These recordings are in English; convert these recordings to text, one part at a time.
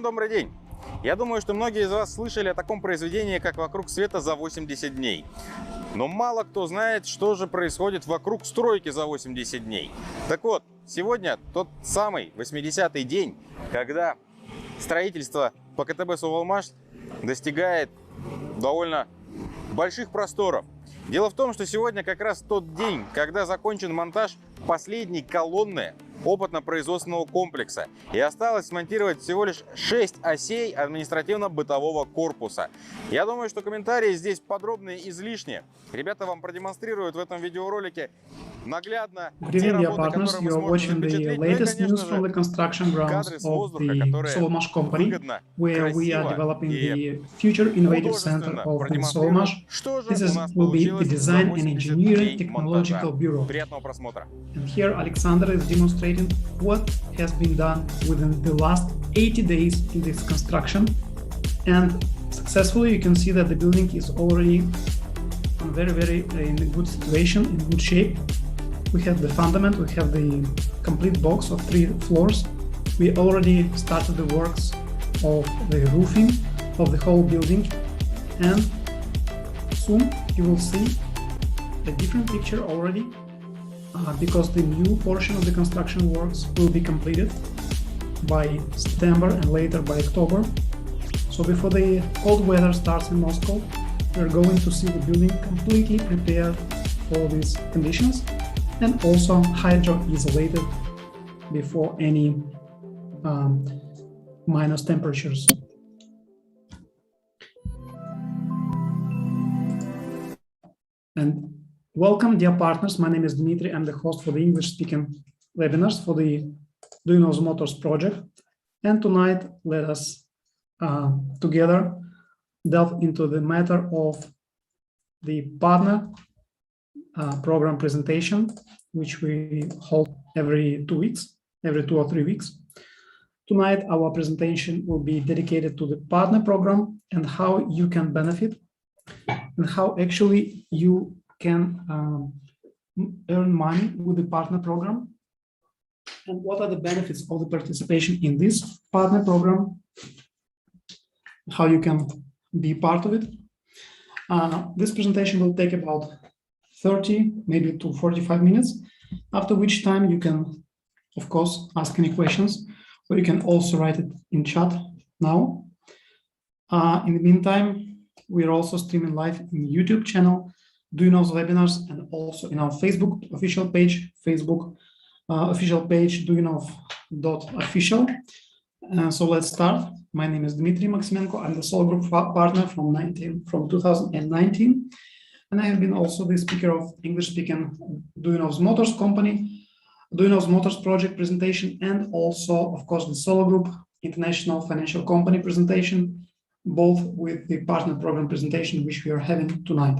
добрый день! Я думаю, что многие из вас слышали о таком произведении, как «Вокруг света за 80 дней». Но мало кто знает, что же происходит вокруг стройки за 80 дней. Так вот, сегодня тот самый 80-й день, когда строительство по КТБ «Соволмаш» достигает довольно больших просторов. Дело в том, что сегодня как раз тот день, когда закончен монтаж последней колонны опытно-производственного комплекса. И осталось смонтировать всего лишь 6 осей административно-бытового корпуса. Я думаю, что комментарии здесь подробные излишни. Ребята вам продемонстрируют в этом видеоролике наглядно те работы, которые мы сможем запечатлеть. Ну и, конечно же, кадры с воздуха, которые выгодно, красиво и художественно продемонстрируют, что же у нас получилось за 80 дней монтажа. Приятного просмотра. And here Alexander is demonstrating what has been done within the last 80 days in this construction. And successfully you can see that the building is already very in a good situation, in good shape. We have the fundament, we have the complete box of 3 floors. We already started the works of the roofing of the whole building, and soon you will see a different picture already. Because the new portion of the construction works will be completed by September and later by October. So before the cold weather starts in Moscow, we're going to see the building completely prepared for these conditions and also hydro-isolated before any minus temperatures. And welcome, dear partners. My name is Dmitry. I'm the host for the English-speaking webinars for the Duyunov Motors project. And tonight, let us together delve into the matter of the partner program presentation, which we hold every 2 weeks, every 2 or 3 weeks. Tonight, our presentation will be dedicated to the partner program and how you can benefit and how actually you can earn money with the partner program, and what are the benefits of the participation in this partner program, how you can be part of it. This presentation will take about 30, maybe to 45 minutes, after which time you can, of course, ask any questions, or you can also write it in chat now. In the meantime, we are also streaming live in the YouTube channel, Duyunov's webinars, and also in our Facebook official page, official page Duyunov.official. So let's start. My name is Dmitriy Maksimenko. I'm the SOLARGROUP partner from 2019, and I have been also the speaker of English-speaking Duyunov's Motors company, Duyunov's Motors project presentation, and also, of course, the SOLARGROUP International Financial Company presentation, both with the partner program presentation, which we are having tonight.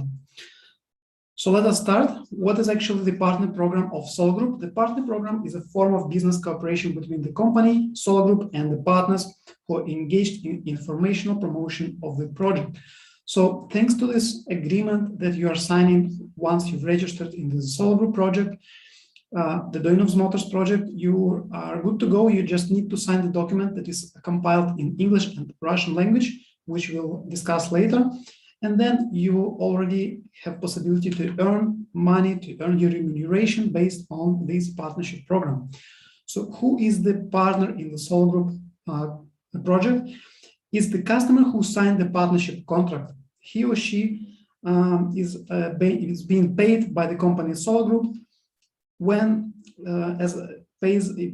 So let us start. What is actually the partner program of SOLARGROUP? The partner program is a form of business cooperation between the company, SOLARGROUP, and the partners who are engaged in informational promotion of the project. So thanks to this agreement that you are signing once you've registered in the SOLARGROUP project, the Duyunov's Motors project, you are good to go. You just need to sign the document that is compiled in English and Russian language, which we'll discuss later. And then you already have possibility to earn money, to earn your remuneration based on this partnership program. So who is the partner in the SOLARGROUP project? Is the customer who signed the partnership contract. He or she is being paid by the company SOLARGROUP when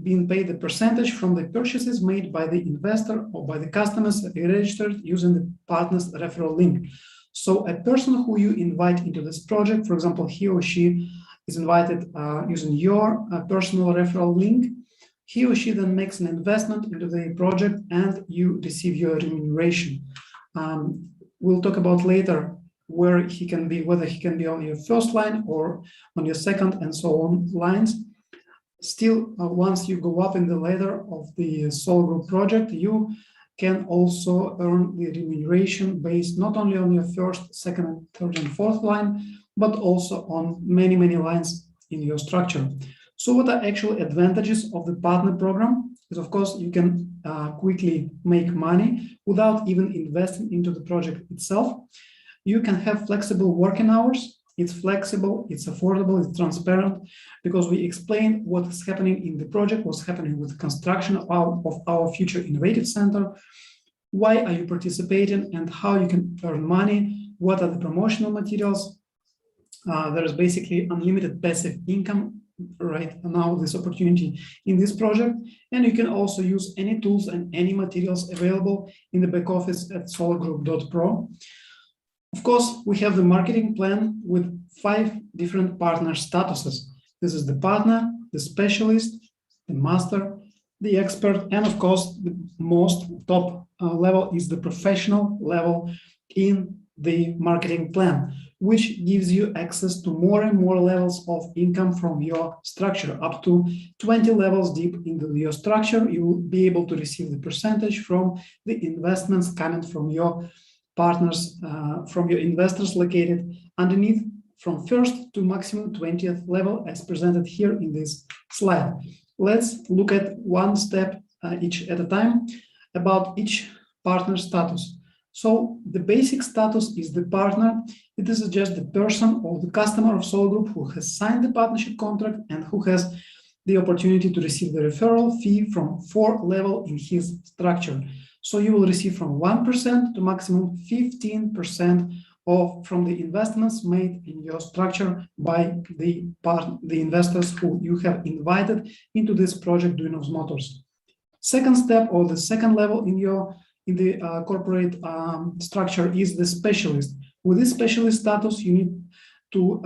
being paid a percentage from the purchases made by the investor or by the customers registered using the partner's referral link. So a person who you invite into this project, for example, he or she is invited using your personal referral link. He or she then makes an investment into the project and you receive your remuneration. We'll talk about later where he can be, whether he can be on your first line or on your second and so on lines. Still, once you go up in the ladder of the SOLARGROUP project, you can also earn the remuneration based not only on your first, second, third, and fourth line, but also on many lines in your structure. So what are actual advantages of the partner program? is, of course, you can quickly make money without even investing into the project itself. You can have flexible working hours. It's flexible, it's affordable, it's transparent, because we explain what is happening in the project, what's happening with the construction of our future innovative center, why are you participating and how you can earn money, what are the promotional materials. There is basically unlimited passive income right now, this opportunity in this project. And you can also use any tools and any materials available in the back office at solargroup.pro. Of course, we have the marketing plan with 5 different partner statuses. This is the partner, the specialist, the master, the expert, and of course, the most top level is the professional level in the marketing plan, which gives you access to more and more levels of income from your structure. Up to 20 levels deep into your structure, you will be able to receive the percentage from the investments coming from your partners, from your investors located underneath, from first to maximum 20th level as presented here in this slide. Let's look at one step each at a time about each partner status. So the basic status is the partner. It is just the person or the customer of Solar Group who has signed the partnership contract and who has the opportunity to receive the referral fee from 4 levels in his structure. So you will receive from 1% to maximum 15% from the investments made in your structure by the investors who you have invited into this project, Duyunov Motors. Second step, or the second level in the corporate structure, is the specialist. With this specialist status, you need to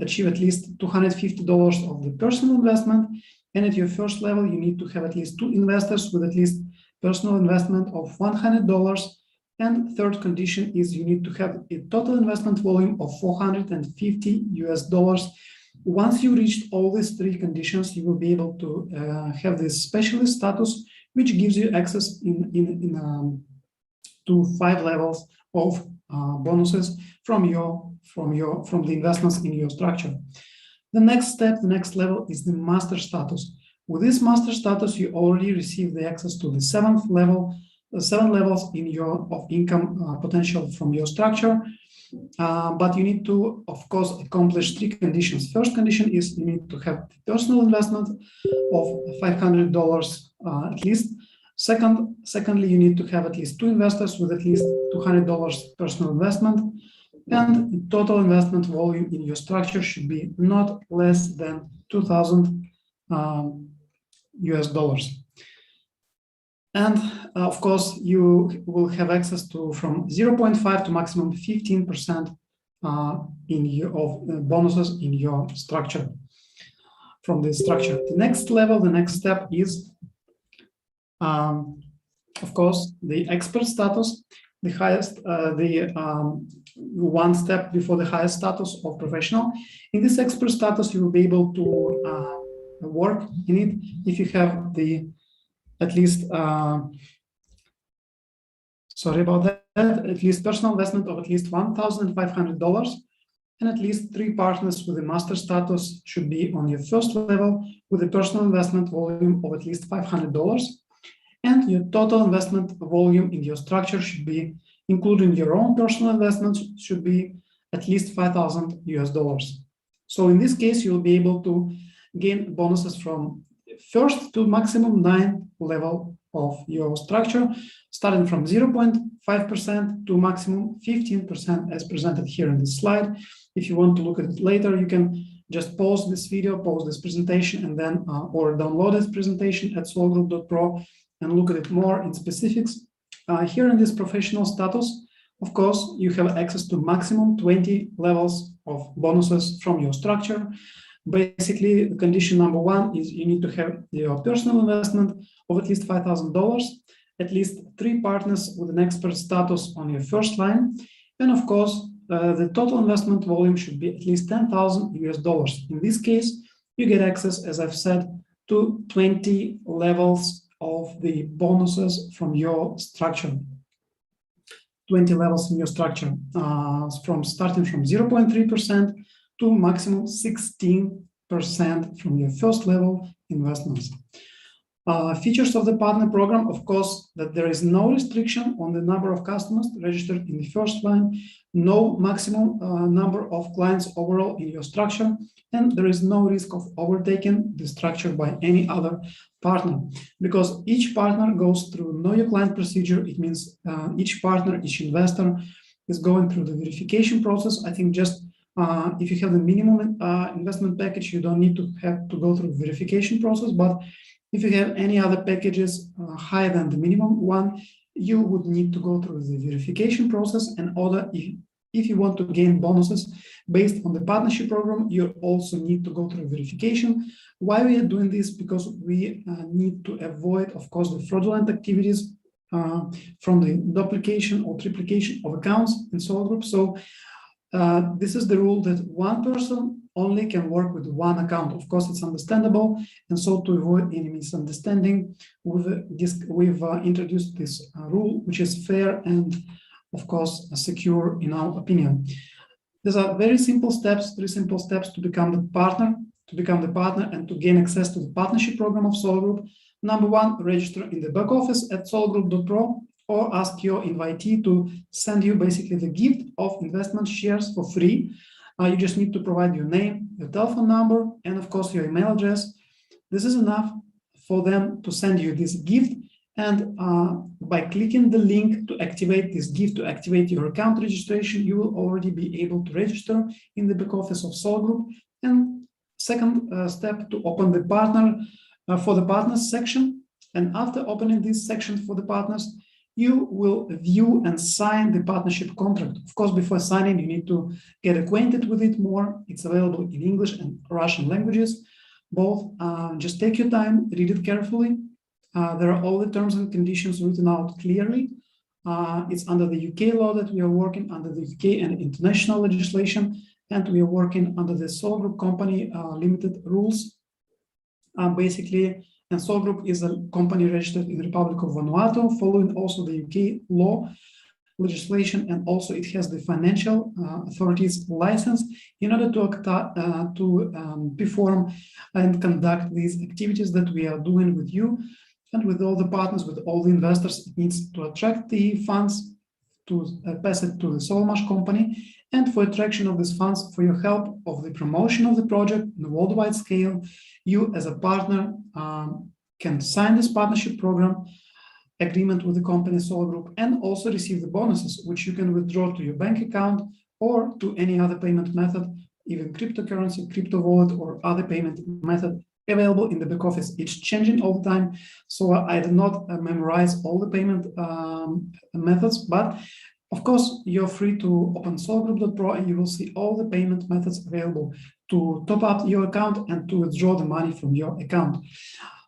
achieve at least $250 of the personal investment, and at your first level, you need to have at least 2 investors with at least personal investment of $100. And third condition is you need to have a total investment volume of $450. Once you reached all these 3 conditions, you will be able to have this specialist status, which gives you access to 5 levels of bonuses from the investments in your structure. The next step, the next level, is the master status. With this master status, you already receive the access to the 7th level, 7 levels of income potential from your structure. But you need to, of course, accomplish 3 conditions. First condition is you need to have personal investment of $500 at least. Secondly, you need to have at least 2 investors with at least $200 personal investment. And total investment volume in your structure should be not less than $2,000 US. And of course, you will have access to from 0.5 to maximum 15% of bonuses in your structure, from the structure. The next level, the next step is, of course, the expert status, the highest, one step before the highest status of professional. In this expert status, you will be able to work in it if you have the at least, sorry about that, at least personal investment of at least $1,500, and at least 3 partners with a master status should be on your first level with a personal investment volume of at least $500, and your total investment volume in your structure should be, including your own personal investments, should be at least $5,000 US. So in this case, you'll be able to gain bonuses from first to maximum 9 level of your structure, starting from 0.5% to maximum 15% as presented here in this slide. If you want to look at it later, you can just pause this video, pause this presentation, and then or download this presentation at solargroup.pro and look at it more in specifics. Here in this professional status, of course, you have access to maximum 20 levels of bonuses from your structure. Basically, the condition number 1 is you need to have your personal investment of at least $5,000, at least 3 partners with an expert status on your first line, and of course, the total investment volume should be at least $10,000 US. In this case, you get access, as I've said, to 20 levels of the bonuses from your structure. 20 levels in your structure, starting from 0.3% to maximum 16% from your first level investments. Features of the partner program, of course, that there is no restriction on the number of customers registered in the first line, no maximum number of clients overall in your structure, and there is no risk of overtaking the structure by any other partner, because each partner goes through know your client procedure. It means each partner, each investor is going through the verification process. I think just if you have the minimum investment package, you don't need to have to go through verification process, but if you have any other packages higher than the minimum one, you would need to go through the verification process. And order, if you want to gain bonuses based on the partnership program, you also need to go through verification. Why we are doing this? Because we need to avoid, of course, the fraudulent activities from the duplication or triplication of accounts in SOLARGROUP. So this is the rule that one person only can work with one account. Of course, it's understandable. And so to avoid any misunderstanding, we've introduced this rule, which is fair and, of course, secure in our opinion. These are very simple steps, 3 simple steps to become the partner, and to gain access to the partnership program of SOLARGROUP. Number 1, register in the back office at solagroup.pro, or ask your invitee to send you basically the gift of investment shares for free. You just need to provide your name, your telephone number, and of course your email address. This is enough for them to send you this gift. And by clicking the link to activate this gift, to activate your account registration, you will already be able to register in the back office of SOLARGROUP. And second step, to open the partner for the partners section. And after opening this section for the partners, you will view and sign the partnership contract. Of course, before signing, you need to get acquainted with it more. It's available in English and Russian languages, both. Just take your time, read it carefully. There are all the terms and conditions written out clearly. It's under the UK law that we are working, under the UK and international legislation, and we are working under the SOLARGROUP company limited rules. Basically, and SOLARGROUP is a company registered in the Republic of Vanuatu, following also the UK law legislation, and also it has the financial authorities license in order to perform and conduct these activities that we are doing with you and with all the partners, with all the investors. It needs to attract the funds, to pass it to the SOLMASH company, and for attraction of these funds, for your help of the promotion of the project on a worldwide scale, you as a partner can sign this partnership program agreement with the company SOLARGROUP, and also receive the bonuses, which you can withdraw to your bank account or to any other payment method, even cryptocurrency, crypto wallet, or other payment method available in the back office. It's changing all the time, so I did not memorize all the payment methods, but of course, you're free to open solagroup.pro and you will see all the payment methods available to top up your account and to withdraw the money from your account.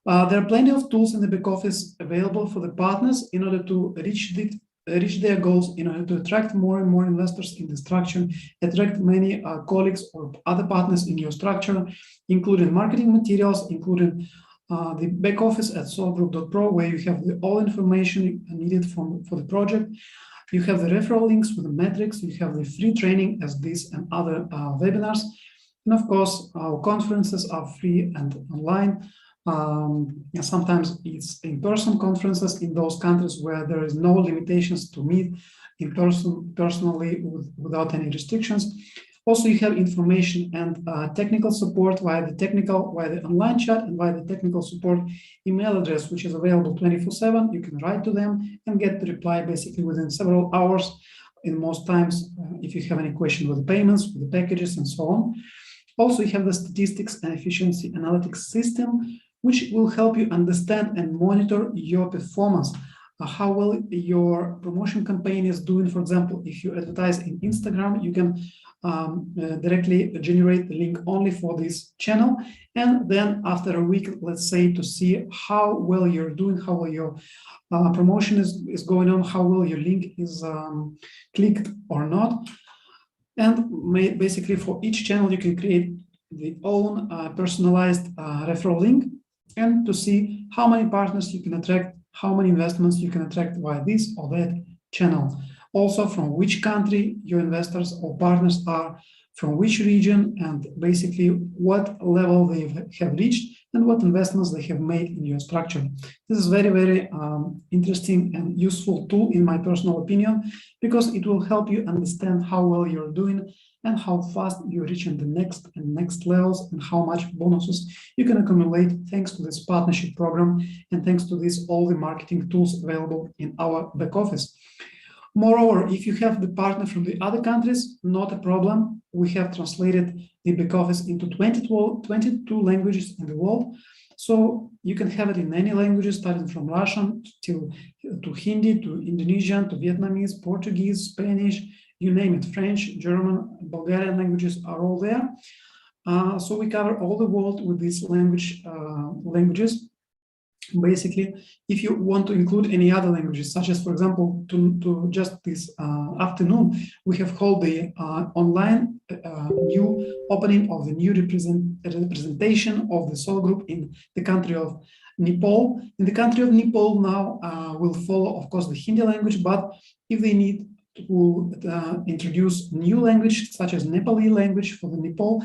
There are plenty of tools in the back office available for the partners in order to reach their goals, in order to attract more and more investors in the structure, attract many colleagues or other partners in your structure, including marketing materials, including the back office at solagroup.pro, where you have all information needed for the project. You have the referral links with the metrics, you have the free training as this and other webinars. And of course, our conferences are free and online. Sometimes it's in-person conferences in those countries where there is no limitations to meet in person, personally, without any restrictions. Also, you have information and technical support via the online chat and via the technical support email address, which is available 24/7. You can write to them and get the reply basically within several hours in most times, if you have any question with the payments, with the packages, and so on. Also, you have the statistics and efficiency analytics system, which will help you understand and monitor your performance, how well your promotion campaign is doing. For example, if you advertise in Instagram, you can directly generate the link only for this channel. And then after a week, let's say, to see how well you're doing, how well your promotion is going on, how well your link is clicked or not. And basically for each channel, you can create the own personalized referral link, and to see how many partners you can attract, how many investments you can attract via this or that channel. Also, from which country your investors or partners are, from which region, and basically what level they have reached and what investments they have made in your structure. This is very, very interesting and useful tool in my personal opinion, because it will help you understand how well you're doing and how fast you're reaching the next levels, and how much bonuses you can accumulate thanks to this partnership program and thanks to all the marketing tools available in our back office. Moreover, if you have the partner from the other countries, not a problem. We have translated the back office into 22 languages in the world. So you can have it in any languages, starting from Russian to Hindi, to Indonesian, to Vietnamese, Portuguese, Spanish, you name it, French, German, Bulgarian languages are all there. So we cover all the world with these languages. Basically, if you want to include any other languages, such as, for example, to just this afternoon, we have held the online new opening of the new representation of the SOL group in the country of Nepal. In the country of Nepal now will follow, of course, the Hindi language, but if they need to introduce new language, such as Nepali language for the Nepal,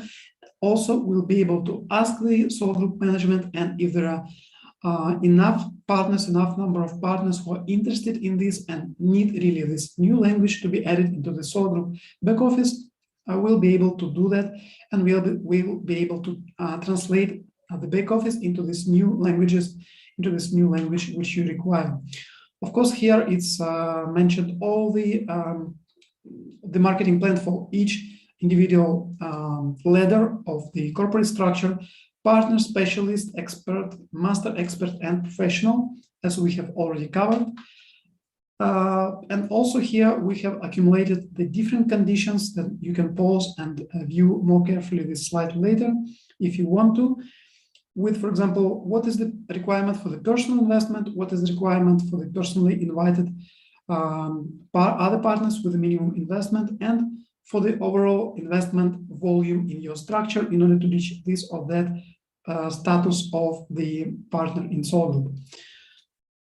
also we'll be able to ask the SOL group management, and if there are enough number of partners who are interested in this and need really this new language to be added into the SOL group back office, we'll be able to do that, and we'll be able to translate the back office into this new languages, into this new language which you require. Of course, here it's mentioned all the marketing plan for each individual ladder of the corporate structure: partner, specialist, expert, master expert, and professional, as we have already covered. And also here we have accumulated the different conditions that you can pause and view more carefully this slide later if you want to. With, for example, what is the requirement for the personal investment, what is the requirement for the personally invited other partners with a minimum investment, and for the overall investment volume in your structure in order to reach this or that status of the partner in SOL group.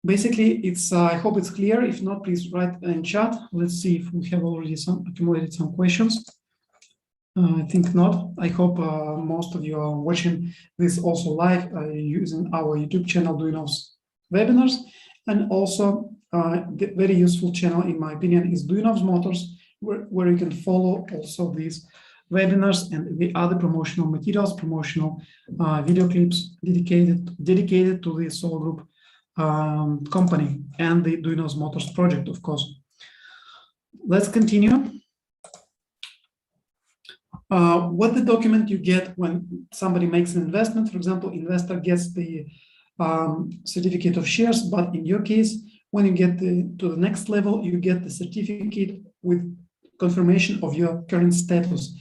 Basically, it's I hope it's clear. If not, please write in chat. Let's see if we have already accumulated some questions. I think not. I hope most of you are watching this also live using our YouTube channel, Duyunov's webinars, and also the very useful channel, in my opinion, is Duyunov's Motors, where you can follow also these webinars and the other promotional materials, promotional video clips dedicated to the SOL group company and the Duyunov's Motors project, of course. Let's continue. What the document you get when somebody makes an investment? For example, investor gets the certificate of shares, but in your case, when you get to the next level, you get the certificate with confirmation of your current status.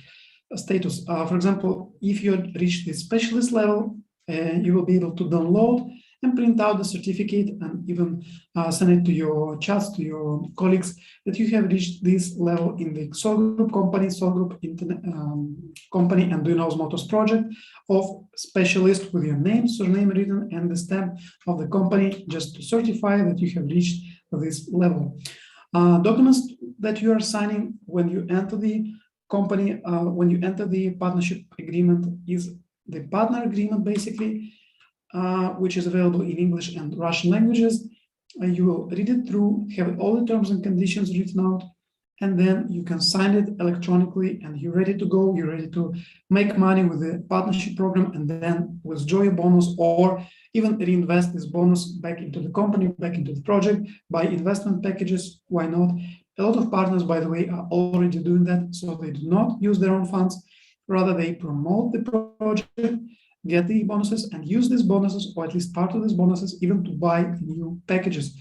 For example, if you reach the specialist level, you will be able to download and print out the certificate and even send it to your chats, to your colleagues, that you have reached this level in the SOL group company, SOL group company, and Duyunov's Motors project of specialist, with your name, surname written, and the stamp of the company, just to certify that you have reached this level. Documents that you are signing when you enter the company, when you enter the partnership agreement, is the partner agreement, basically, which is available in English and Russian languages. You will read it through, have all the terms and conditions written out, and then you can sign it electronically, and you're ready to go. You're ready to make money with the partnership program, and then withdraw your bonus, or even reinvest this bonus back into the company, back into the project, buy investment packages. Why not? A lot of partners, by the way, are already doing that, so they do not use their own funds. Rather, they promote the project, get the bonuses, and use these bonuses, or at least part of these bonuses, even to buy new packages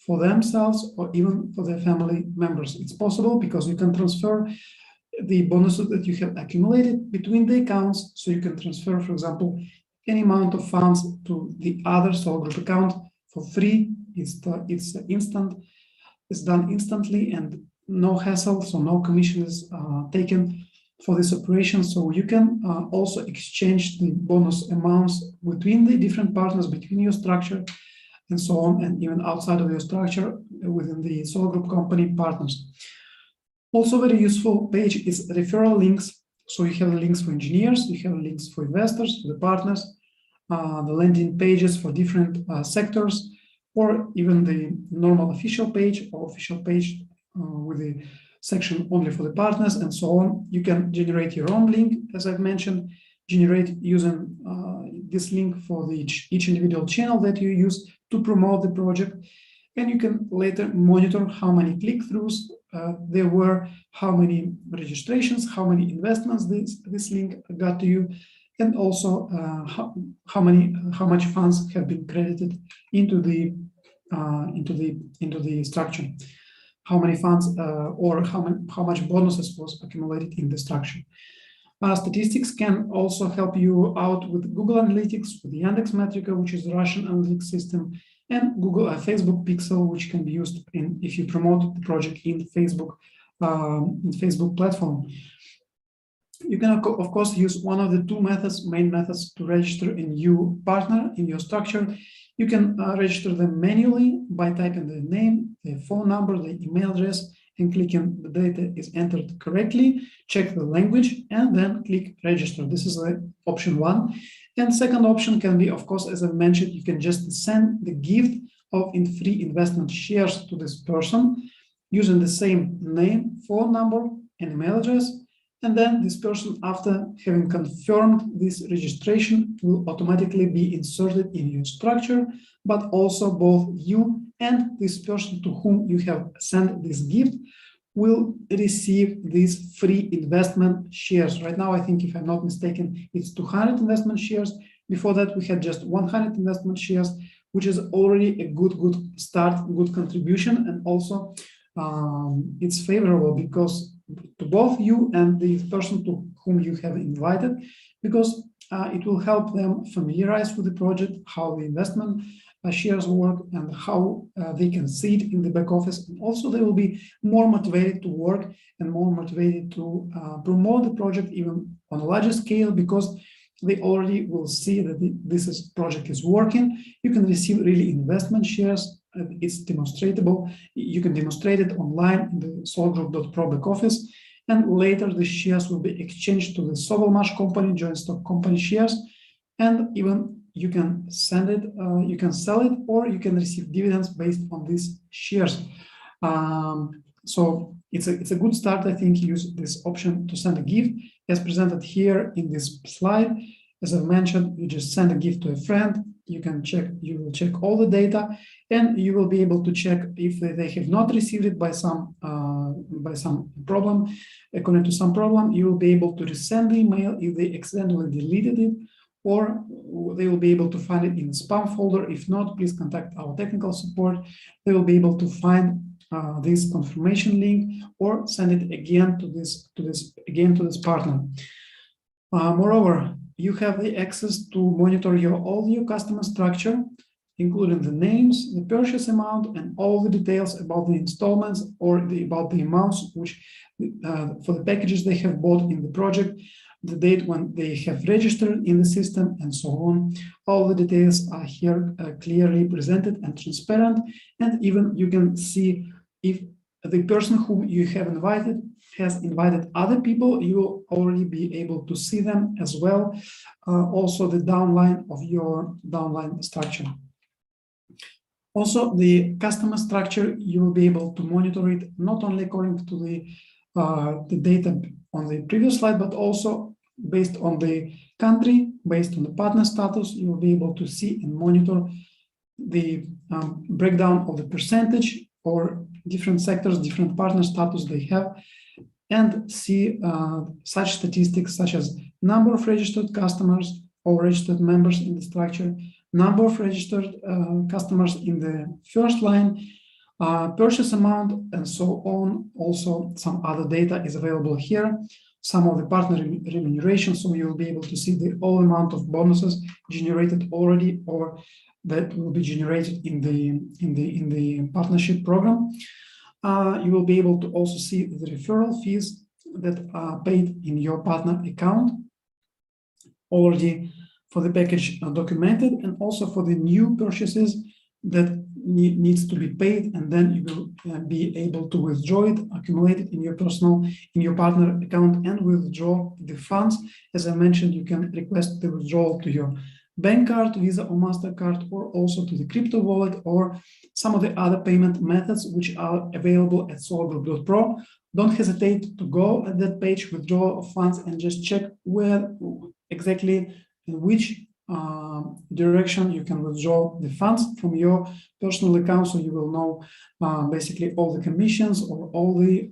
for themselves or even for their family members. It's possible because you can transfer the bonuses that you have accumulated between the accounts. So you can transfer, for example, any amount of funds to the other SOL group account for free. It's instant. It's done instantly and no hassle, so no commission is taken for this operation. So you can also exchange the bonus amounts between the different partners, between your structure and so on, and even outside of your structure within the SOL group company partners. Also very useful page is referral links. So you have the links for engineers, you have links for investors, for the partners, the landing pages for different sectors, or even the normal official page or official page with the section only for the partners and so on. You can generate your own link, as I've mentioned, generate using this link for each individual channel that you use to promote the project. And you can later monitor how many click-throughs there were, how many registrations, how many investments this link got to you, and also how much funds have been credited into the structure, how many funds or how much bonuses was accumulated in the structure. Statistics can also help you out with Google Analytics, with the Yandex Metrica, which is the Russian analytics system, and Facebook Pixel, which can be used if you promote the project in Facebook platform. You can, of course, use one of the two main methods to register a new partner in your structure. You can register them manually by typing the name, the phone number, the email address, and clicking the data is entered correctly, check the language, and then click register. This is option one. And second option can be, of course, as I mentioned, you can just send the gift of free investment shares to this person using the same name, phone number, and email address. And then this person, after having confirmed this registration, will automatically be inserted in your structure, but also both you and this person to whom you have sent this gift will receive these free investment shares. Right now, I think, if I'm not mistaken, it's 200 investment shares. Before that, we had just 100 investment shares, which is already a good start, good contribution. And also it's favorable because to both you and the person to whom you have invited, because it will help them familiarize with the project, how the investment shares work, and how they can see it in the back office. And also they will be more motivated to work and more motivated to promote the project even on a larger scale, because they already will see that this project is working. You can receive really investment shares. It's demonstratable. You can demonstrate it online in the SOLARGROUP.pro back office, and later the shares will be exchanged to the Sovelmash company, joint stock company shares, and even you can send it, you can sell it, or you can receive dividends based on these shares. So it's a good start, I think. Use this option to send a gift as presented here in this slide. As I mentioned, you just send a gift to a friend. You will check all the data, and you will be able to check if they have not received it by some problem. According to some problem, you will be able to resend the email if they accidentally deleted it, or they will be able to find it in the spam folder. If not, please contact our technical support. They will be able to find this confirmation link or send it again to this partner. Moreover, you have the access to monitor all your customer structure, including the names, the purchase amount, and all the details about the installments or about the amounts which for the packages they have bought in the project, the date when they have registered in the system, and so on. All the details are here clearly presented and transparent, and even you can see if the person whom you have invited has invited other people. You will already be able to see them as well. Also the downline of your downline structure. Also the customer structure, you will be able to monitor it not only according to the data on the previous slide, but also based on the country, based on the partner status. You will be able to see and monitor the breakdown of the percentage or different sectors, different partner status they have, and see such statistics such as number of registered customers or registered members in the structure, number of registered customers in the first line, purchase amount, and so on. Also, some other data is available here, some of the partner remuneration, so you will be able to see the all amount of bonuses generated already or that will be generated in the partnership program. You will be able to also see the referral fees that are paid in your partner account already for the package documented, and also for the new purchases. that needs to be paid, and then you will be able to withdraw it, accumulate it in your partner account, and withdraw the funds. As I mentioned, you can request the withdrawal to your bank card, Visa or MasterCard, or also to the crypto wallet or some of the other payment methods which are available at SOLARGROUP.pro. Don't hesitate to go at that page, withdrawal of funds, and just check where exactly, in which direction you can withdraw the funds from your personal account, so you will know basically all the commissions or all the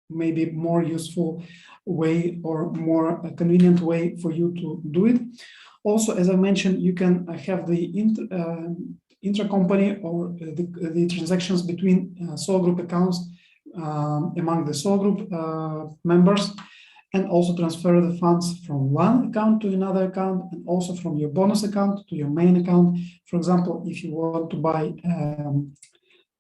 maybe more useful way or more convenient way for you to do it. Also, as I mentioned, you can have the intra-company or the transactions between SOLARGROUP accounts among the SOLARGROUP members, and also transfer the funds from one account to another account, and also from your bonus account to your main account. For example, if you want to buy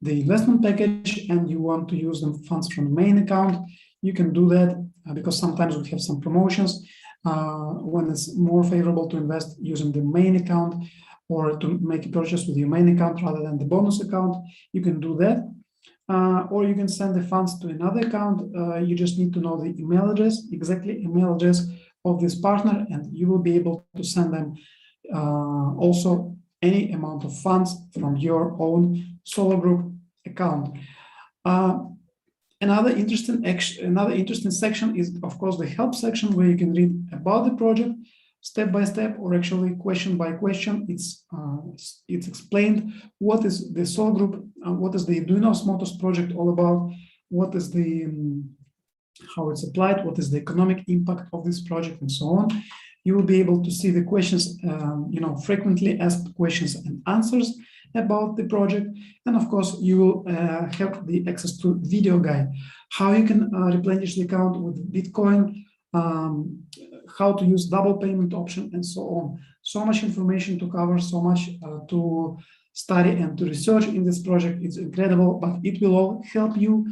the investment package and you want to use the funds from the main account, you can do that because sometimes we have some promotions when it's more favorable to invest using the main account or to make a purchase with your main account rather than the bonus account. You can do that. Or you can send the funds to another account. You just need to know the email address, exactly email address of this partner, and you will be able to send them also any amount of funds from your own SOLARGROUP account. Another interesting section is, of course, the help section, where you can read about the project step by step, or actually question by question. It's explained what is the SOLARGROUP, what is the Duyunov Motors project all about, what is the how it's applied, what is the economic impact of this project, and so on. You will be able to see the questions, frequently asked questions and answers about the project. And of course, you will have the access to video guide, how you can replenish the account with Bitcoin, how to use double payment option, and so on. So much information to cover, so much to study and to research in this project. It's incredible, but it will all help you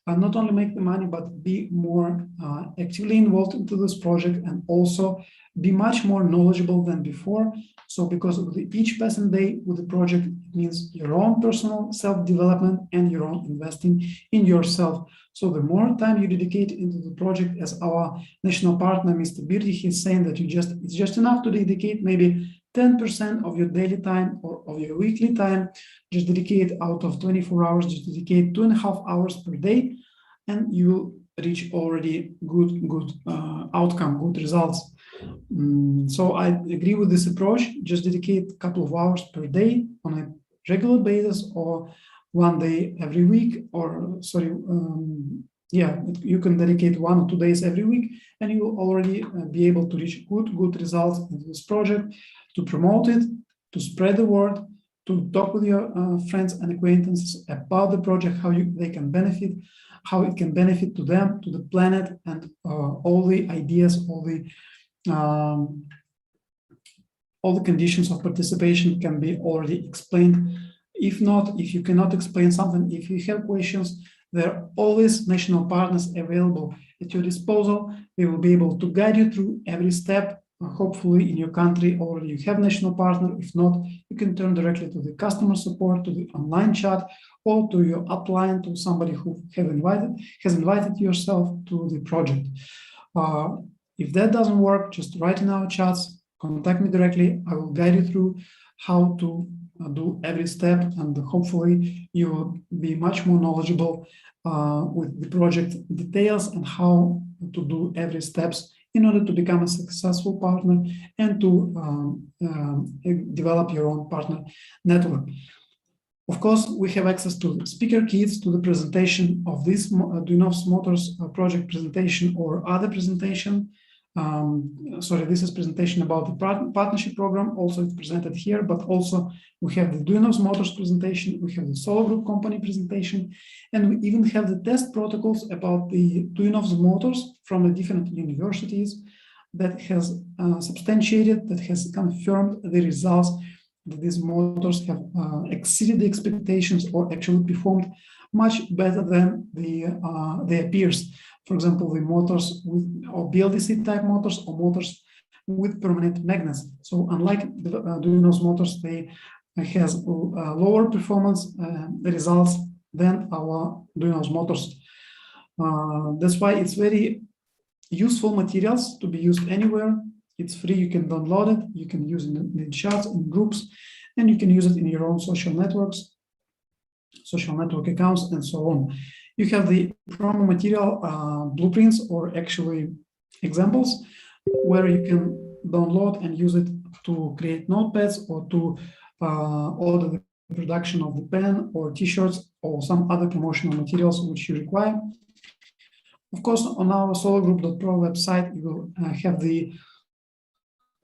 not only make the money, but be more actively involved into this project, and also be much more knowledgeable than before. So because with each passing day with the project, it means your own personal self-development and your own investing in yourself. So the more time you dedicate into the project, as our national partner, Mr. Birdi, he's saying that it's just enough to dedicate maybe 10% of your daily time or of your weekly time. Just dedicate out of 24 hours, just dedicate 2.5 hours per day, and you will reach already good outcome, good results. So I agree with this approach. Just dedicate a couple of hours per day on a regular basis, or one day every week, or you can dedicate 1 or 2 days every week, and you will already be able to reach good results in this project, to promote it, to spread the word, to talk with your friends and acquaintances about the project, how they can benefit, how it can benefit to them, to the planet, and all the ideas, all the conditions of participation can be already explained. If you cannot explain something, if you have questions, there are always national partners available at your disposal. They will be able to guide you through every step. Hopefully in your country already you have national partner. If not, you can turn directly to the customer support, to the online chat, or to your upline, to somebody who has invited yourself to the project. If that doesn't work, just write in our chats, contact me directly. I will guide you through how to do every step, and hopefully you will be much more knowledgeable with the project details and how to do every steps in order to become a successful partner and to develop your own partner network. Of course, we have access to speaker kits, to the presentation of this Duyunov Motors project presentation or other presentation. This is presentation about the partnership program. Also, it's presented here, but also we have the Duyunov Motors presentation, we have the SOLARGROUP company presentation, and we even have the test protocols about the Duyunov Motors from the different universities that has substantiated, that has confirmed the results that these motors have exceeded the expectations or actually performed much better than their peers. For example, the motors with or BLDC type motors or motors with permanent magnets. So unlike the Duyunov motors, they has lower performance results than our Duyunov motors. That's why it's very useful materials to be used anywhere. It's free, you can download it, you can use it in chats, in groups, and you can use it in your own social networks, social network accounts, and so on. You have the promo material blueprints, or actually examples, where you can download and use it to create notepads or to order the production of the pen or t-shirts or some other promotional materials which you require. Of course, on our solargroup.pro website, you will have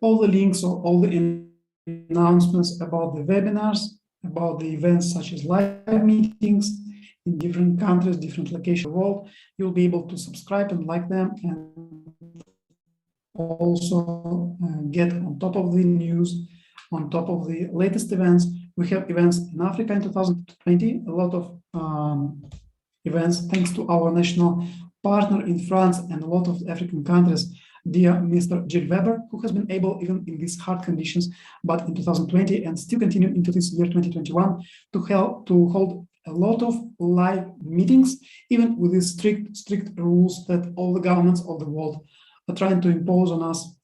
all the links or all the announcements about the webinars, about the events such as live meetings in different countries, different locations of the world. You'll be able to subscribe and like them, and also get on top of the news, on top of the latest events. We have events in Africa in 2020, a lot of events thanks to our national partner in France and a lot of African countries, dear Mr. Jill Weber, who has been able, even in these hard conditions, but in 2020 and still continue into this year 2021, to hold a lot of live meetings, even with these strict rules that all the governments of the world are trying to impose on us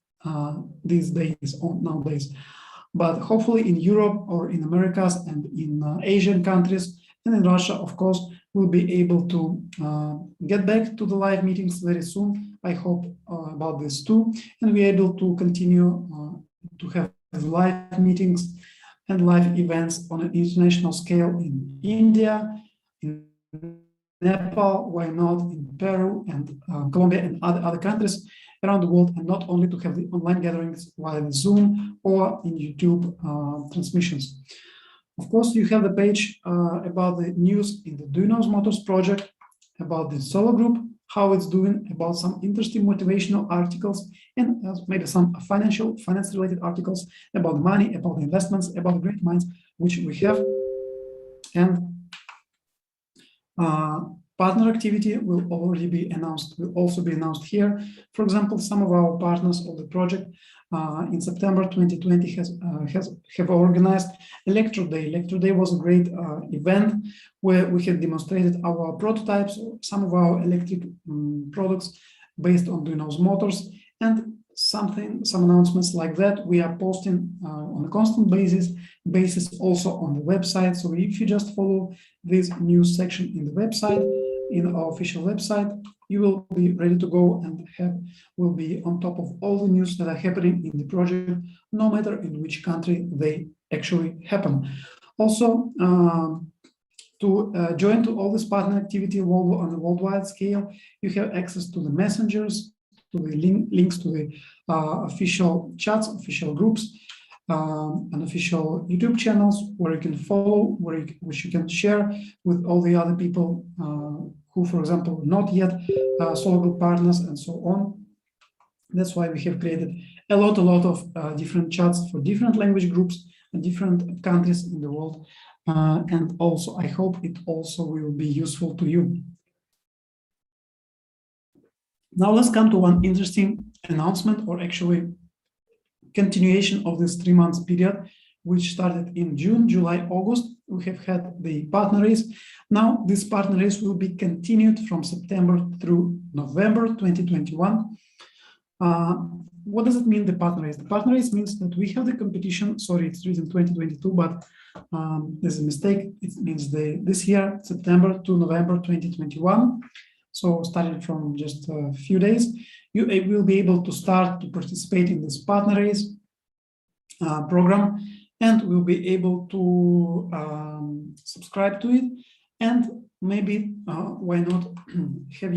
these days, or nowadays. But hopefully in Europe or in Americas and in Asian countries and in Russia, of course, we'll be able to get back to the live meetings very soon. I hope about this too, and we're able to continue to have live meetings and live events on an international scale in India, in Nepal, why not in Peru and Colombia and other countries around the world, and not only to have the online gatherings via Zoom or in YouTube transmissions. Of course, you have the page about the news in the Duyunov Motors project, about the Solar Group, how it's doing, about some interesting motivational articles, and maybe some finance-related articles about money, about investments, about great minds, which we have. And partner activity will already be announced, will also be announced here. For example, some of our partners of the project in September 2020 have organized Electro Day. Electro Day was a great event where we have demonstrated our prototypes, some of our electric products based on Duyunov motors, and some announcements like that we are posting on a constant basis also on the website. So if you just follow this news section in the website, in our official website, you will be ready to go and will be on top of all the news that are happening in the project, no matter in which country they actually happen. Also, to join to all this partner activity on a worldwide scale, you have access to the messengers, to the links to the official chats, official groups, and official YouTube channels where you can follow, which you can share with all the other people who, for example, not yet Solar Group partners and so on. That's why we have created a lot of different chats for different language groups and different countries in the world. And also, I hope it also will be useful to you. Now let's come to one interesting announcement, or actually continuation of this 3 months period, which started in June, July, August. We have had the partner race. Now this partner race will be continued from September through November 2021. What does it mean, the partner race? The partner race means that we have the competition, sorry, it's written 2022, but there's a mistake. It means this year, September to November 2021. So starting from just a few days, you will be able to start to participate in this partner race program, and will be able to subscribe to it. And maybe why not have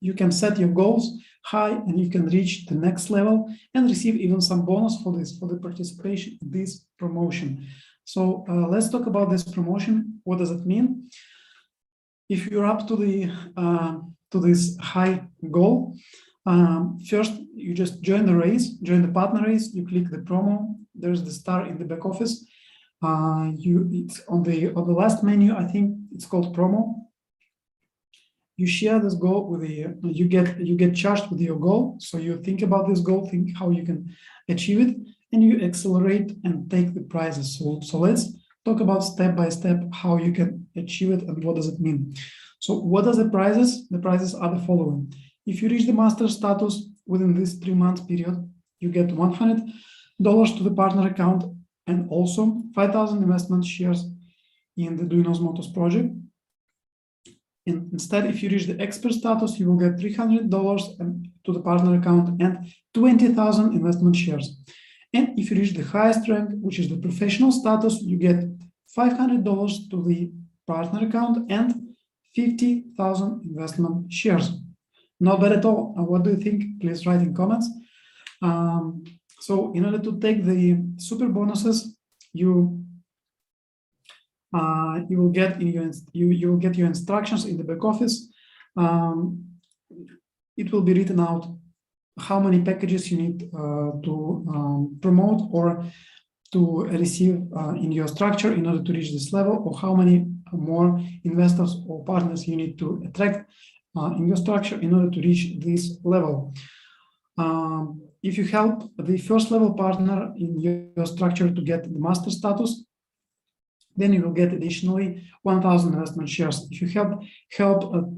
you can set your goals high, and you can reach the next level and receive even some bonus for this, for the participation in this promotion. So let's talk about this promotion. What does it mean? If you're up to this high goal, first you just join the race, join the partner race. You click the promo. There's the star in the back office. It's on the last menu. I think it's called promo. You share this goal with you get charged with your goal. So you think about this goal, think how you can achieve it, and you accelerate and take the prizes. So let's talk about step by step how you can achieve it and what does it mean. So what are the prizes? The prizes are the following. If you reach the master status within this 3 month period, you get $100 to the partner account and also 5,000 investment shares in the Duyunov Motors project. And instead, if you reach the expert status, you will get $300 to the partner account and 20,000 investment shares. And if you reach the highest rank, which is the professional status, you get $500 to the partner account and 50,000 investment shares. Not bad at all. What do you think? Please write in comments. So in order to take the super bonuses, you will get your instructions in the back office. It will be written out how many packages you need to promote or to receive in your structure in order to reach this level, or how many more investors or partners you need to attract in your structure in order to reach this level. If you help the first level partner in your structure to get the master status, then you will get additionally 1,000 investment shares. If you help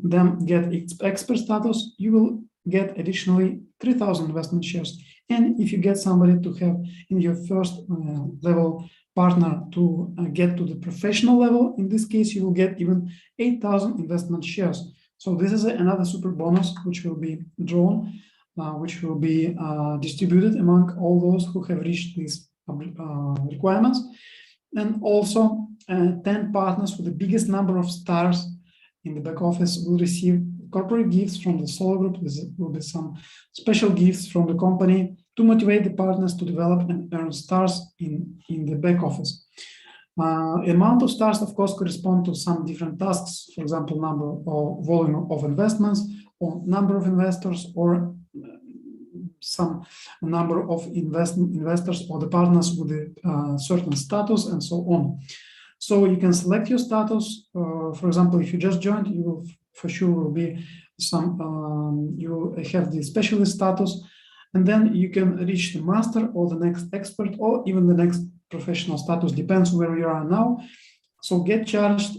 them get expert status, you will get additionally 3,000 investment shares. And if you get somebody to have in your first level partner to get to the professional level, in this case, you will get even 8,000 investment shares. So this is another super bonus which will be drawn, which will be distributed among all those who have reached these requirements. And also 10 partners with the biggest number of stars in the back office will receive corporate gifts from the Solar Group. There will be some special gifts from the company to motivate the partners to develop and earn stars in the back office. Amount of stars, of course, correspond to some different tasks, for example, number or volume of investments, or number of investors, or some number of investors or the partners with a certain status, and so on. So you can select your status. For example, if you just joined, you will for sure will be some, you will have the specialist status, and then you can reach the master or the next expert or even the next professional status, depends where you are now. So get charged,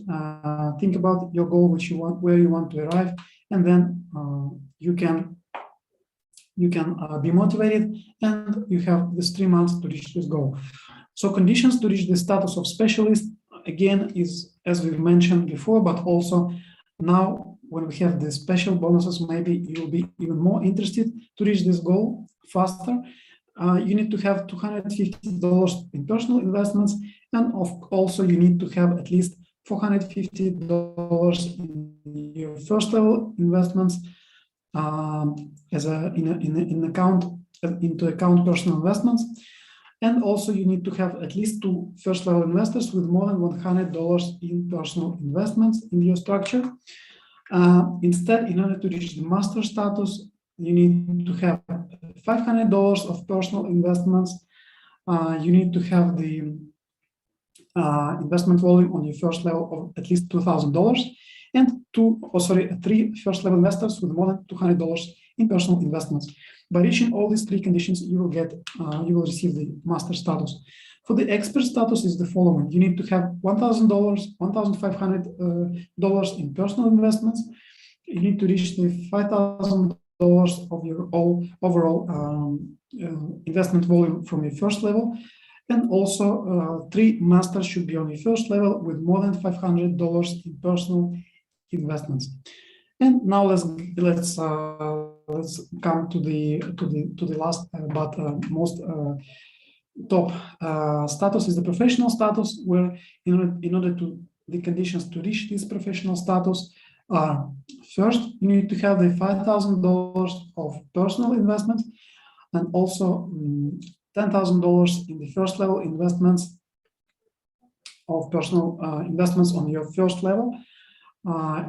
think about your goal, which you want, where you want to arrive, and then you can be motivated, and you have this 3 months to reach this goal. So conditions to reach the status of specialist, again, is as we mentioned before, but also now when we have the special bonuses, maybe you'll be even more interested to reach this goal faster. You need to have $250 in personal investments, and also you need to have at least $450 in your first level investments as into account personal investments. And also you need to have at least 2 first level investors with more than $100 in personal investments in your structure. Instead, in order to reach the master status, you need to have $500 of personal investments. You need to have the investment volume on your first level of at least $2,000, and 3 first level investors with more than $200 in personal investments. By reaching all these 3 conditions, you will receive the master status. For the expert status is the following: you need to have $1,000, $1,500 in personal investments. You need to reach the $5,000 of your overall investment volume from your first level, and also 3 masters should be on your first level with more than $500 in personal investments. And now let's come to the last but most top status is the professional status, where in order to the conditions to reach this professional status are: first, you need to have the $5,000 of personal investments, and also $10,000 in the first level investments of personal investments on your first level,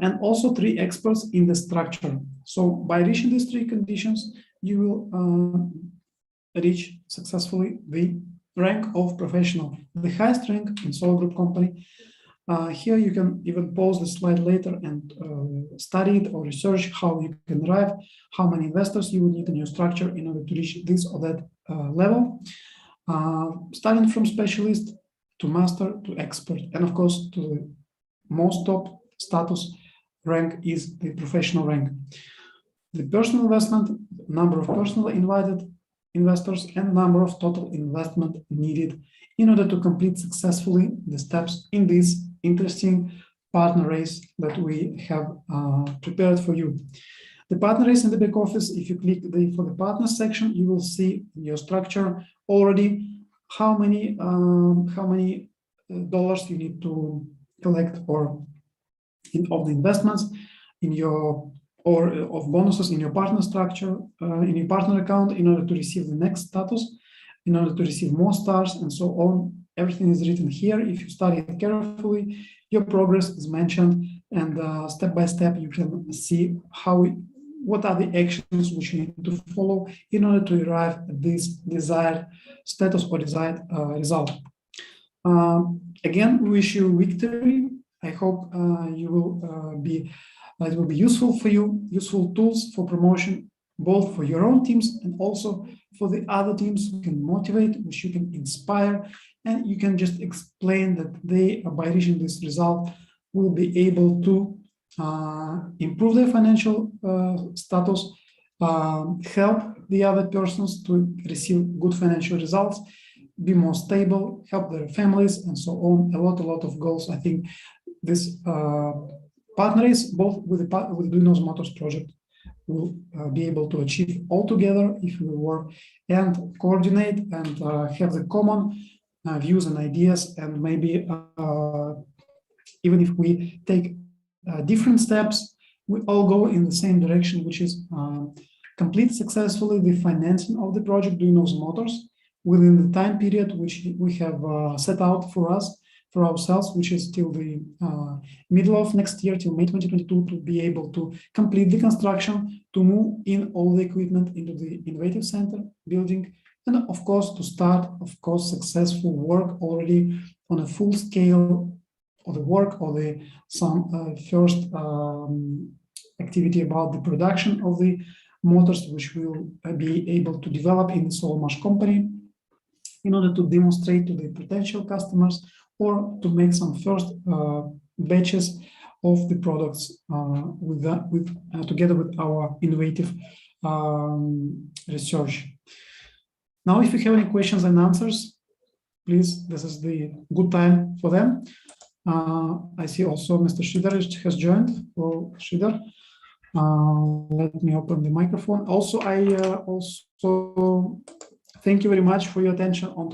and also 3 experts in the structure. So by reaching these 3 conditions, you will reach successfully the rank of professional, the highest rank in Solar Group company. Here you can even pause the slide later and study it or research how you can arrive, how many investors you will need in your structure in order to reach this or that level. starting from specialist to master to expert, and of course to the most top status rank is the professional rank. The personal investment, number of personal invited investors, and number of total investment needed in order to complete successfully the steps in this interesting partner race that we have prepared for you. The partner race in the back office, if you click for the partner section, you will see in your structure already how many dollars you need to collect or of the investments in your or of bonuses in your partner structure, in your partner account, in order to receive the next status, in order to receive more stars, and so on. Everything is written here. If you study it carefully, your progress is mentioned, and step by step you can see what are the actions which you need to follow in order to arrive at this desired status or desired result. Again, we wish you victory. I hope it will be useful for you, useful tools for promotion, both for your own teams and also for the other teams who can motivate, which you can inspire, and you can just explain that they, by reaching this result, will be able to improve their financial status, help the other persons to receive good financial results, be more stable, help their families, and so on. A lot of goals. I think this partner is both with the Duyunov Motors project will be able to achieve all together if we work and coordinate and have the common views and ideas, and maybe even if we take different steps, we all go in the same direction, which is complete successfully the financing of the project Duyunov Motors within the time period which we have set out for ourselves, which is till the middle of next year, till May 2022, to be able to complete the construction, to move in all the equipment into the innovative center building, and of course to start, successful work already on a full scale of the work or some first activity about the production of the motors, which will be able to develop in the SOLARGROUP company in order to demonstrate to the potential customers or to make some first batches of the products together with our innovative research. Now, if you have any questions and answers, please, this is the good time for them. I see also Mr. Shridhar has joined. Hello, Shridhar. Let me open the microphone. Also, I also thank you very much for your attention on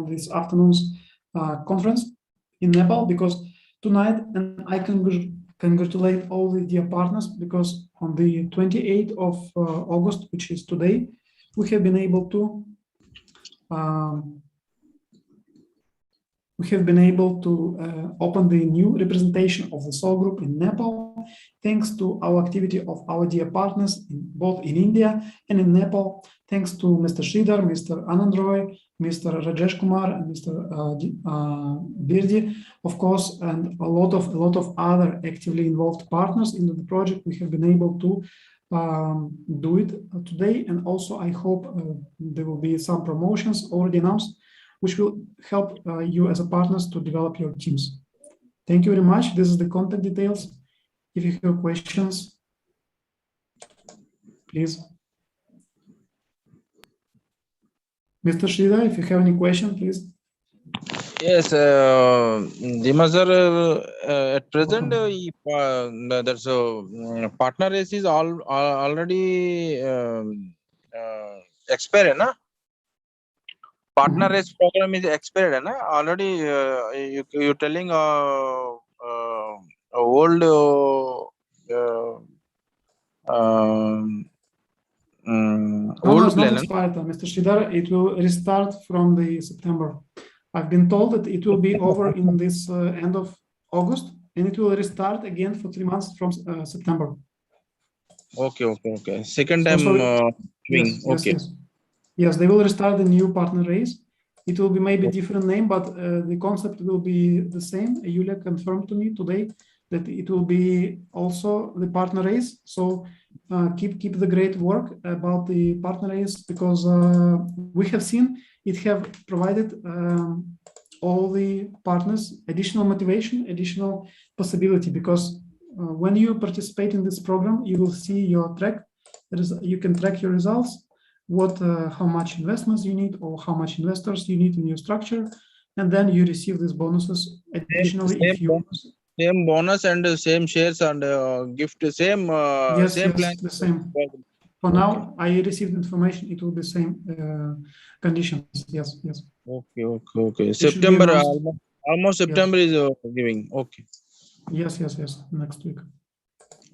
this afternoon's conference in Nepal, because tonight, and I can congratulate all the dear partners, because on the 28th of August, which is today, we have been able to open the new representation of the SOL Group in Nepal, thanks to our activity of our dear partners both in India and in Nepal, thanks to Mr. Shridhar, Mr. Anand Roy, Mr. Rajesh Kumar, and Mr. Birdi, of course, and a lot of other actively involved partners in the project. We have been able to do it today, and also I hope there will be some promotions already announced, which will help you as a partners to develop your teams. Thank you very much. This is the contact details. If you have questions, please. Mr. Shridhar, if you have any question, please. Yes, Dima sir, at present, there's a partner race is already expired, na? Partner race program is expired, na? Already, you're telling old. No, it's not expired, Mr. Shridhar. It will restart from the September. I've been told that it will be over in this end of August, and it will restart again for 3 months from September. Okay. Second time. Yes, they will restart the new partner race. It will be maybe different name, but the concept will be the same. Yulia confirmed to me today that it will be also the partner race. So keep the great work about the partner areas, because we have seen it have provided all the partners additional motivation, additional possibility, because when you participate in this program, you will see your track. You can track your results, how much investments you need or how much investors you need in your structure, and then you receive these bonuses additionally if you same bonus and same shares and gift, same yes, same yes, plan. the same. For now, I received information. It will be same conditions. Yes, yes. Okay. It should be September, announced. almost September is giving. Okay. Yes. Next week.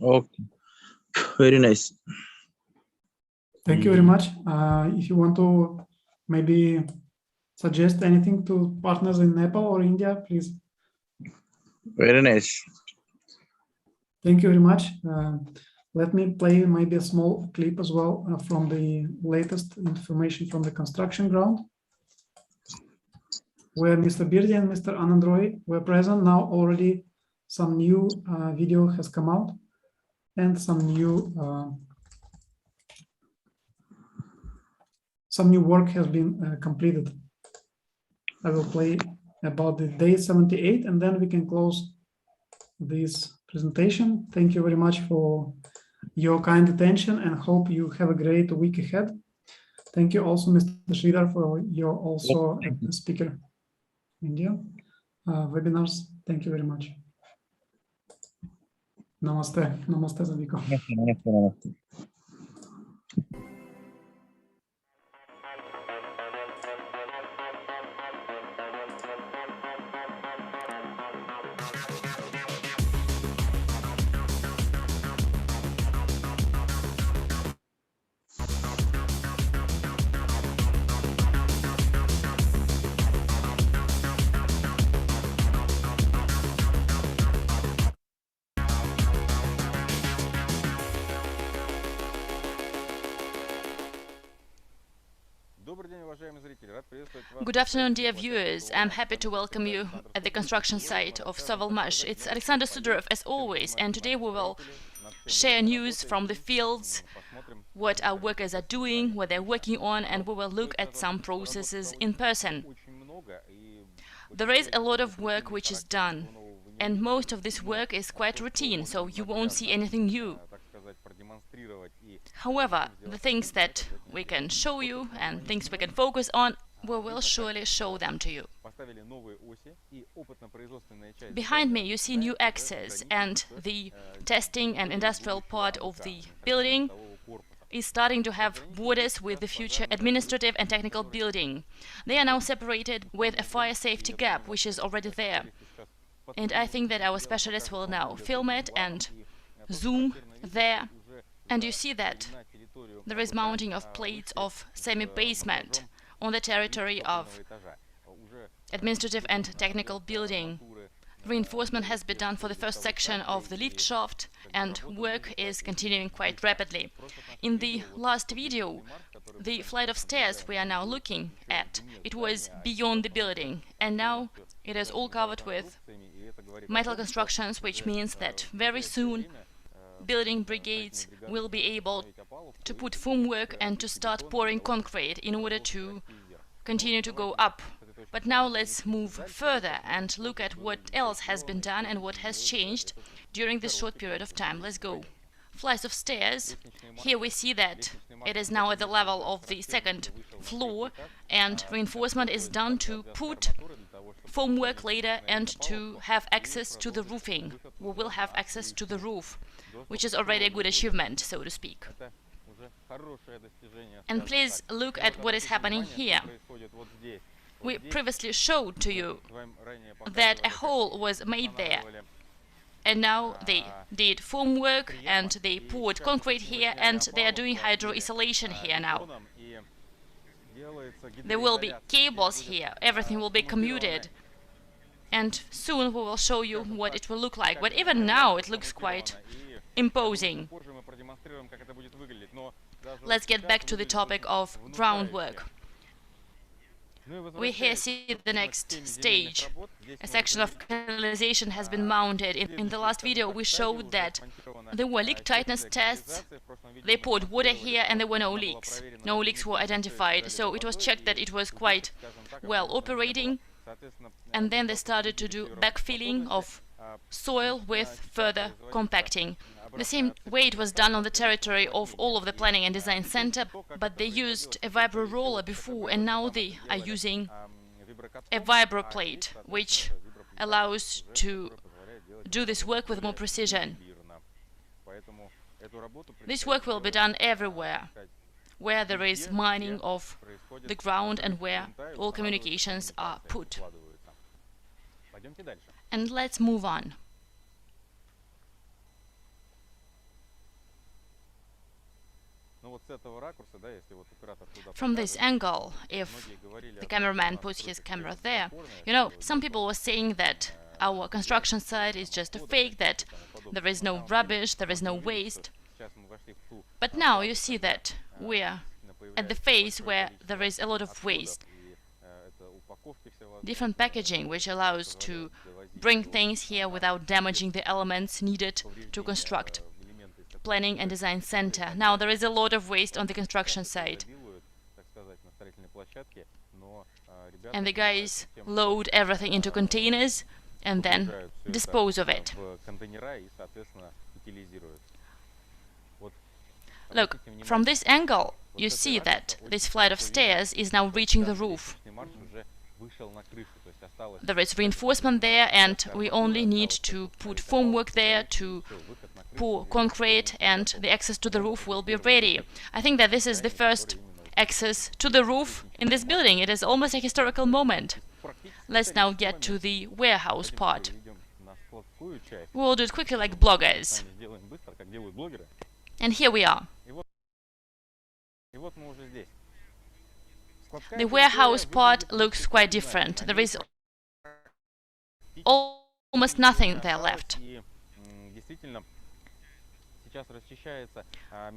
Okay. Very nice. Thank you very much. If you want to maybe suggest anything to partners in Nepal or India, please. Very nice. Thank you very much. Let me play maybe a small clip as well from the latest information from the construction ground, where Mr. Birdi and Mr. Anand Roy were present. Now already some new video has come out and some new work has been completed. I will play about the day 78 and then we can close this presentation. Thank you very much for your kind attention and hope you have a great week ahead. Thank you also, Mr. Sridhar, for your also speaker in India webinars. Thank you very much. Namaste. Namaste, Zaviko. Namaste. Good afternoon, dear viewers. I'm happy to welcome you at the construction site of Sovelmash. It's Alexander Sudorov as always, and today we will share news from the fields, what our workers are doing, what they're working on, and we will look at some processes in person. There is a lot of work which is done, and most of this work is quite routine, so you won't see anything new. However, the things that we can show you and things we can focus on, we will surely show them to you. Behind me you see new axes, and the testing and industrial part of the building is starting to have borders with the future administrative and technical building. They are now separated with a fire safety gap, which is already there. And I think that our specialists will now film it and zoom there. And you see that there is mounting of plates of semi-basement on the territory of administrative and technical building. Reinforcement has been done for the first section of the lift shaft, and work is continuing quite rapidly. In the last video, the flight of stairs we are now looking at, it was beyond the building, and now it is all covered with metal constructions, which means that very soon building brigades will be able to put formwork and to start pouring concrete in order to continue to go up. But now let's move further and look at what else has been done and what has changed during this short period of time. Let's go. Flights of stairs. Here we see that it is now at the level of the second floor, and reinforcement is done to put formwork later and to have access to the roofing. We will have access to the roof, which is already a good achievement, so to speak. And please look at what is happening here. We previously showed to you that a hole was made there, and now they did formwork and they poured concrete here, and they are doing hydro-isolation here now. There will be cables here, everything will be commuted, and soon we will show you what it will look like. But even now it looks quite imposing. Let's get back to the topic of groundwork. We here see the next stage. A section of canalization has been mounted. In the last video we showed that there were leak tightness tests. They poured water here and there were no leaks. No leaks were identified, so it was checked that it was quite well operating, and then they started to do backfilling of soil with further compacting. The same way it was done on the territory of all of the Planning and Design Center, but they used a vibro roller before, and now they are using a vibro plate, which allows to do this work with more precision. This work will be done everywhere where there is mining of the ground and where all communications are put. And let's move on. From this angle, if the cameraman puts his camera there, some people were saying that our construction site is just a fake, that there is no rubbish, there is no waste. But now you see that we're at the phase where there is a lot of waste. Different packaging, which allows to bring things here without damaging the elements needed to construct Planning and Design Center. Now there is a lot of waste on the construction site, and the guys load everything into containers and then dispose of it. Look, from this angle you see that this flight of stairs is now reaching the roof. There is reinforcement there, and we only need to put formwork there to pour concrete, and the access to the roof will be ready. I think that this is the first access to the roof in this building. It is almost a historical moment. Let's now get to the warehouse part. We'll do it quickly like bloggers. And here we are. The warehouse part looks quite different. There is almost nothing there left.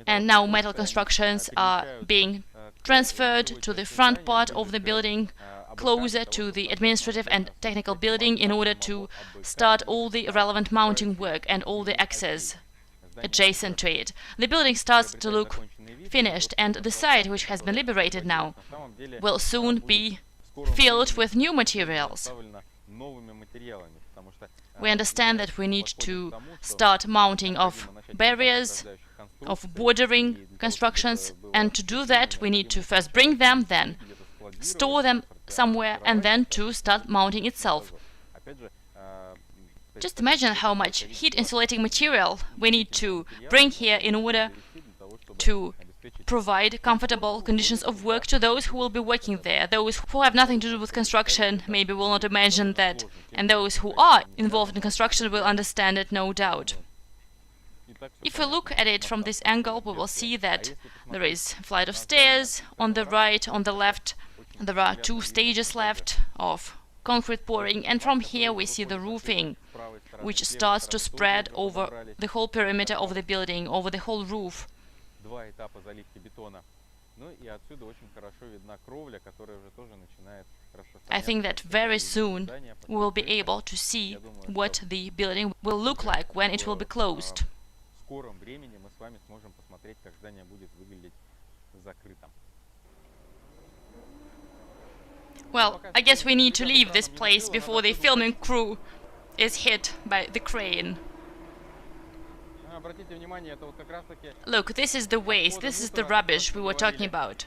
And now metal constructions are being transferred to the front part of the building, closer to the administrative and technical building, in order to start all the relevant mounting work and all the access adjacent to it. The building starts to look finished, and the site, which has been liberated now, will soon be filled with new materials. We understand that we need to start mounting of barriers, of bordering constructions, and to do that we need to first bring them, then store them somewhere, and then to start mounting itself. Just imagine how much heat-insulating material we need to bring here in order to provide comfortable conditions of work to those who will be working there. Those who have nothing to do with construction maybe will not imagine that, and those who are involved in construction will understand it, no doubt. If we look at it from this angle, we will see that there is a flight of stairs on the right, on the left. There are 2 stages left of concrete pouring, and from here we see the roofing, which starts to spread over the whole perimeter of the building, over the whole roof. I think that very soon we will be able to see what the building will look like when it will be closed. Well, I guess we need to leave this place before the filming crew is hit by the crane. Look, this is the waste, this is the rubbish we were talking about.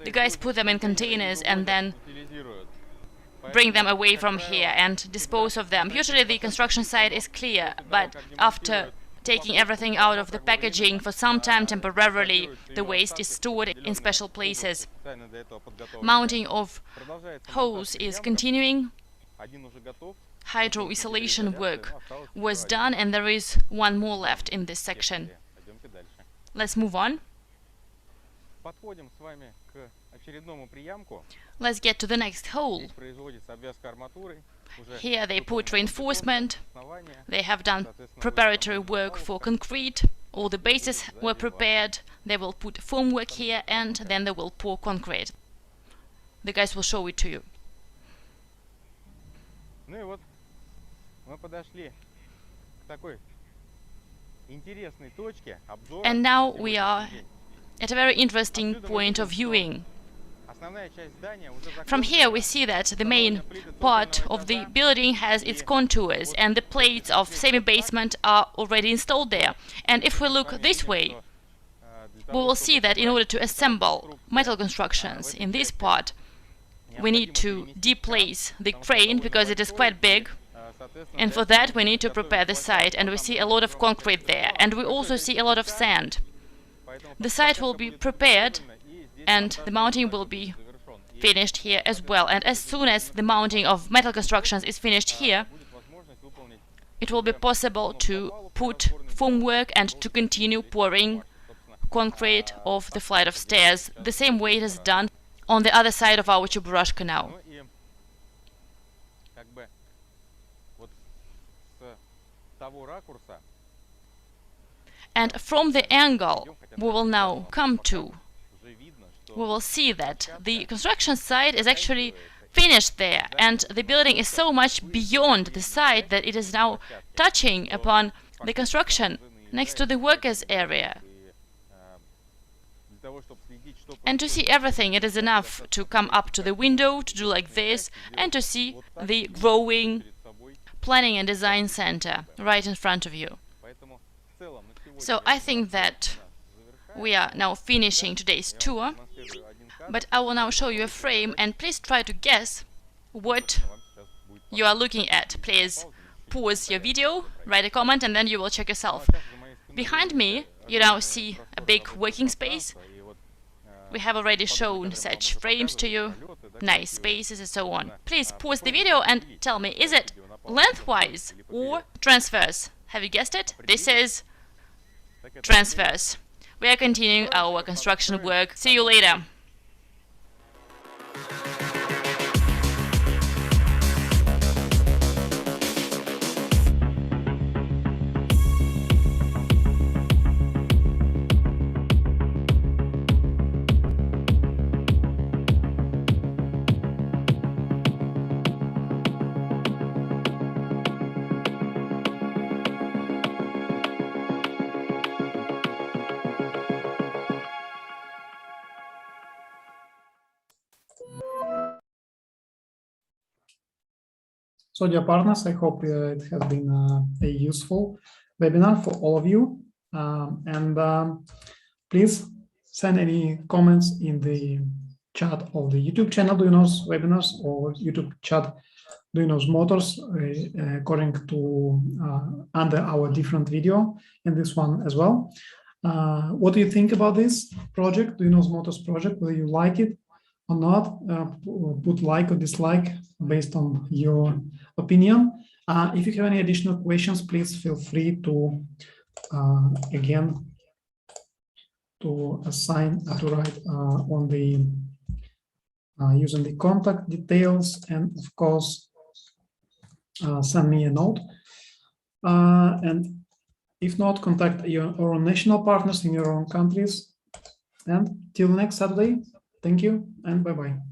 The guys put them in containers and then bring them away from here and dispose of them. Usually the construction site is clear, but after taking everything out of the packaging, for some time temporarily the waste is stored in special places. Mounting of hose is continuing. Hydro-isolation work was done, and there is one more left in this section. Let's move on. Let's get to the next hole. Here they put reinforcement. They have done preparatory work for concrete. All the bases were prepared. They will put formwork here, and then they will pour concrete. the guys will show it to you. Ну и вот мы подошли к такой интересной точке обзора. And now we are at a very interesting point of viewing. Основная часть здания уже From here we see that the main part of the building has its contours and the plates of semi-basement are already installed there. And if we look this way, we will see that in order to assemble metal constructions in this part, we need to deplace the crane because it is quite big, and for that we need to prepare the site, and we see a lot of concrete there, and we also see a lot of sand. The site will be prepared and the mounting will be finished here as well, and as soon as the mounting of metal constructions is finished here, it will be possible to put formwork and to continue pouring concrete off the flight of stairs, the same way it is done on the other side of our Cheburashka now. And from the angle we will now come to, we will see that the construction site is actually finished there, and the building is so much beyond the site that it is now touching upon the construction next to the workers' area. And to see everything, it is enough to come up to the window, to do like this, and to see the growing planning and design center right in front of you. So I think that we are now finishing today's tour, but I will now show you a frame, and please try to guess what you are looking at. Please pause your video, write a comment, and then you will check yourself. Behind me, you now see a big working space. We have already shown such frames to you, nice spaces and so on. Please pause the video and tell me, is it lengthwise or transverse? Have you guessed it? This is transverse. We are continuing our construction work. See you later. So, dear partners, I hope it has been a useful webinar for all of you. Please send any comments in the chat of the YouTube channel Duyunov's webinars or YouTube chat Duyunov's Motors according to under our different video and this one as well. What do you think about this project, Duyunov's Motors project? Whether you like it or not, put like or dislike based on your opinion. If you have any additional questions, please feel free to again to write on the using the contact details, and of course send me a note. And if not, contact your own national partners in your own countries. And till next Saturday, thank you and bye-bye.